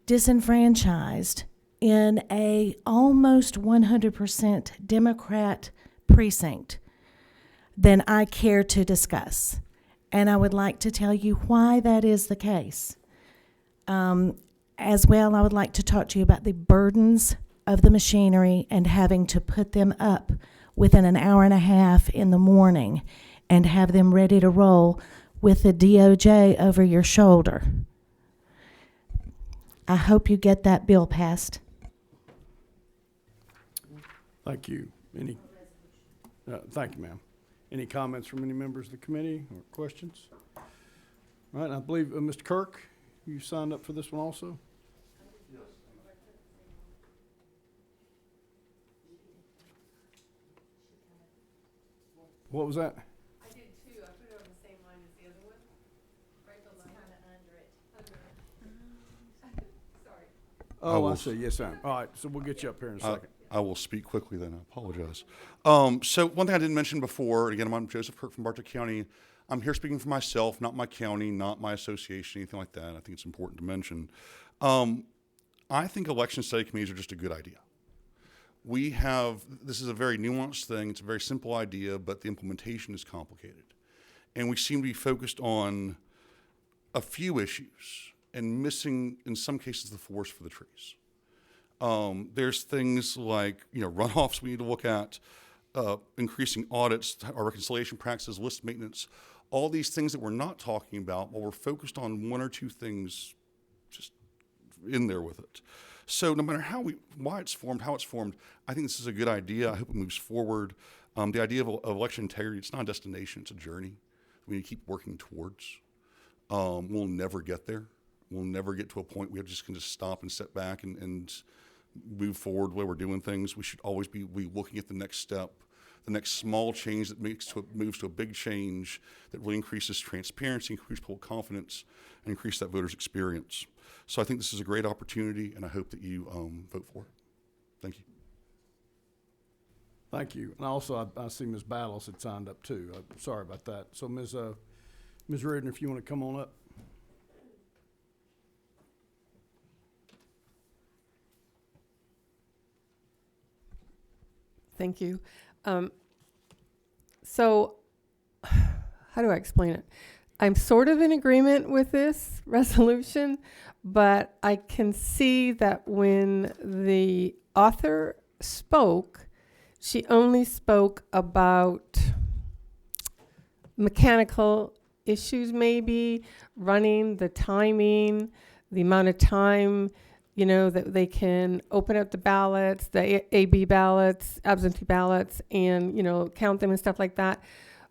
disenfranchised in a almost 100% Democrat precinct than I care to discuss. And I would like to tell you why that is the case. As well, I would like to talk to you about the burdens of the machinery and having to put them up within an hour and a half in the morning and have them ready to roll with the DOJ over your shoulder. I hope you get that bill passed. Thank you. Thank you, ma'am. Any comments from any members of the committee or questions? All right, I believe, Mr. Kirk, you signed up for this one also? Yes. What was that? I did too. I put it on the same line as the other one. Right below. It's kind of under it. Sorry. Oh, I see. Yes, ma'am. All right, so we'll get you up here in a second. I will speak quickly then. I apologize. So one thing I didn't mention before, again, I'm Joseph Kirk from Bartow County. I'm here speaking for myself, not my county, not my association, anything like that. I think it's important to mention. I think election study committees are just a good idea. This is a very nuanced thing. It's a very simple idea, but the implementation is complicated. And we seem to be focused on a few issues and missing, in some cases, the forest for the trees. There's things like, runoffs we need to look at, increasing audits, our reconciliation practices, list maintenance, all these things that we're not talking about while we're focused on one or two things just in there with it. So no matter how it's formed, I think this is a good idea. I hope it moves forward. The idea of election integrity, it's not a destination, it's a journey we need to keep working towards. We'll never get there. We'll never get to a point we can just stop and sit back and move forward the way we're doing things. We should always be looking at the next step, the next small change that moves to a big change that really increases transparency, increases public confidence, and increase that voter's experience. So I think this is a great opportunity, and I hope that you vote for it. Thank you. Thank you. And also, I see Ms. Battles had signed up too. Sorry about that. So Ms. Reardon, if you want to come on up. Thank you. So, how do I explain it? I'm sort of in agreement with this resolution, but I can see that when the author spoke, she only spoke about mechanical issues, maybe running, the timing, the amount of time, that they can open up the ballots, the AB ballots, absentee ballots, and, count them and stuff like that.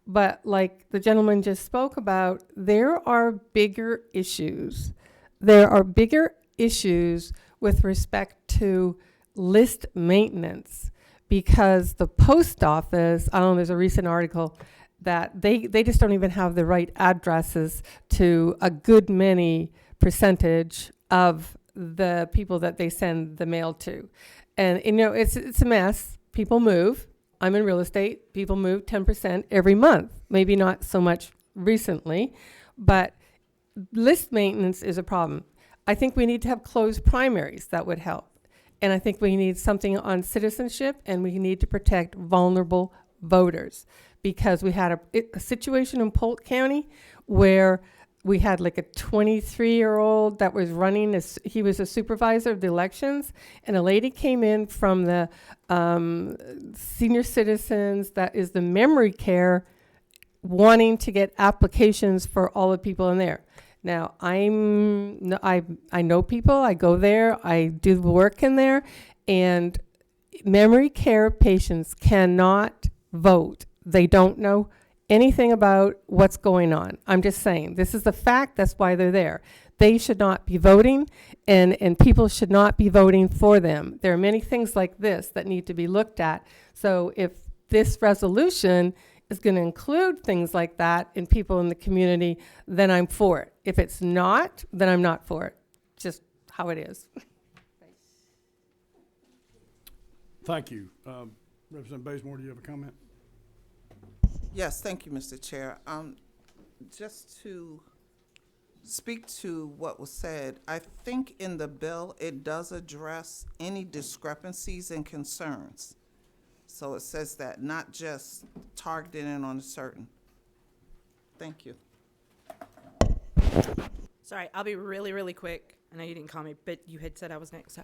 But like the gentleman just spoke about, there are bigger issues. There are bigger issues with respect to list maintenance, because the post office, I don't know, there's a recent article that they just don't even have the right addresses to a good many percentage of the people that they send the mail to. And it's a mess. People move. I'm in real estate. People move 10% every month. Maybe not so much recently, but list maintenance is a problem. I think we need to have closed primaries. That would help. And I think we need something on citizenship, and we need to protect vulnerable voters, because we had a situation in Polk County where we had like a 23-year-old that was running, he was a supervisor of the elections, and a lady came in from the senior citizens, that is the memory care, wanting to get applications for all the people in there. Now, I know people, I go there, I do the work in there, and memory care patients cannot vote. They don't know anything about what's going on. I'm just saying, this is the fact, that's why they're there. They should not be voting, and people should not be voting for them. There are many things like this that need to be looked at. So if this resolution is going to include things like that in people in the community, then I'm for it. If it's not, then I'm not for it. Just how it is. Thank you. Representative Bazemore, do you have a comment? Yes, thank you, Mr. Chair. Just to speak to what was said, I think in the bill it does address any discrepancies and concerns. So it says that, not just targeting on a certain. Thank you. Sorry, I'll be really, really quick. I know you didn't call me, but you had said I was next. So,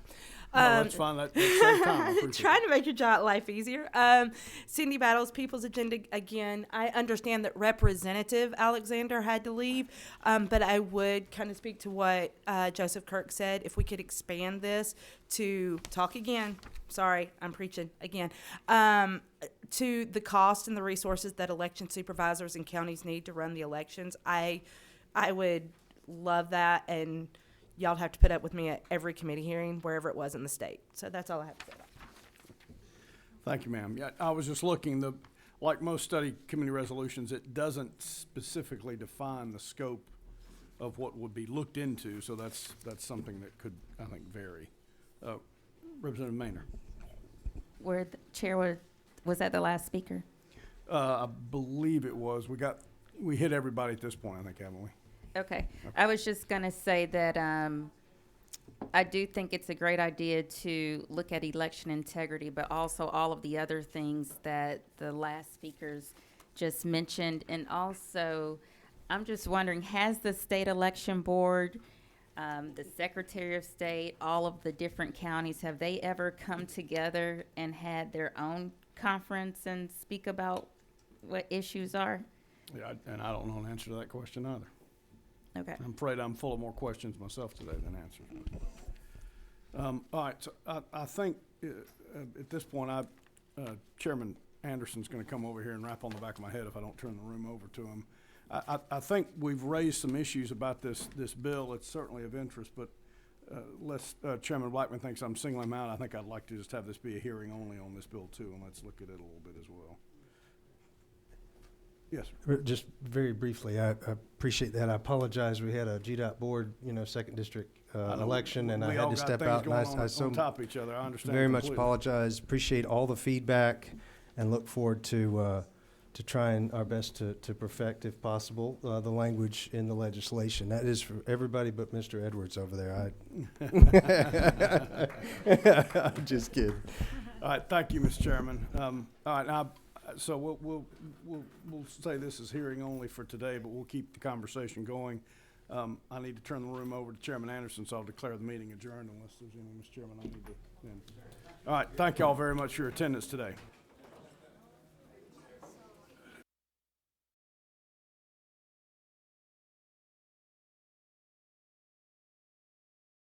No, that's fine. That's same time. Trying to make your job life easier. Cindy Battles, People's Agenda again. I understand that Representative Alexander had to leave, but I would kind of speak to what Joseph Kirk said. If we could expand this to talk again. Sorry, I'm preaching again. To the cost and the resources that election supervisors and counties need to run the elections. I would love that, and y'all have to put up with me at every committee hearing, wherever it was in the state. So that's all I have to say about it. Thank you, ma'am. Yeah, I was just looking, like most study committee resolutions, it doesn't specifically define the scope of what would be looked into, so that's something that could, I think, vary. Representative Maynard. Chair, was that the last speaker? I believe it was. We got we hit everybody at this point, I think, haven't we? Okay. I was just going to say that I do think it's a great idea to look at election integrity, but also all of the other things that the last speakers just mentioned. And also, I'm just wondering, has the state election board, the Secretary of State, all of the different counties, have they ever come together and had their own conference and speak about what issues are? Yeah, and I don't know an answer to that question either. Okay. I'm afraid I'm full of more questions myself today than answers. All right, so I think at this point, Chairman Anderson's going to come over here and rap on the back of my head if I don't turn the room over to him. I think we've raised some issues about this bill. It's certainly of interest, but Chairman Blackman thinks I'm singling him out. I think I'd like to just have this be a hearing only on this bill too, and let's look at it a little bit as well. Yes, sir. Just very briefly, I appreciate that. I apologize. We had a GDOT board, second district election, and I had to step out. And I so on top of each other. I understand. Very much completely. apologize. Appreciate all the feedback, and look forward to trying our best to perfect, if possible, the language in the legislation. That is for everybody but Mr. Edwards over there. I'm just kidding. All right, thank you, Mr. Chairman. All right, now. So we'll say this is hearing only for today, but we'll keep the conversation going. I need to turn the room over to Chairman Anderson, so I'll declare the meeting adjourned unless there's any, Mr. Chairman, I need to end. All right, thank you all very much for your attendance today.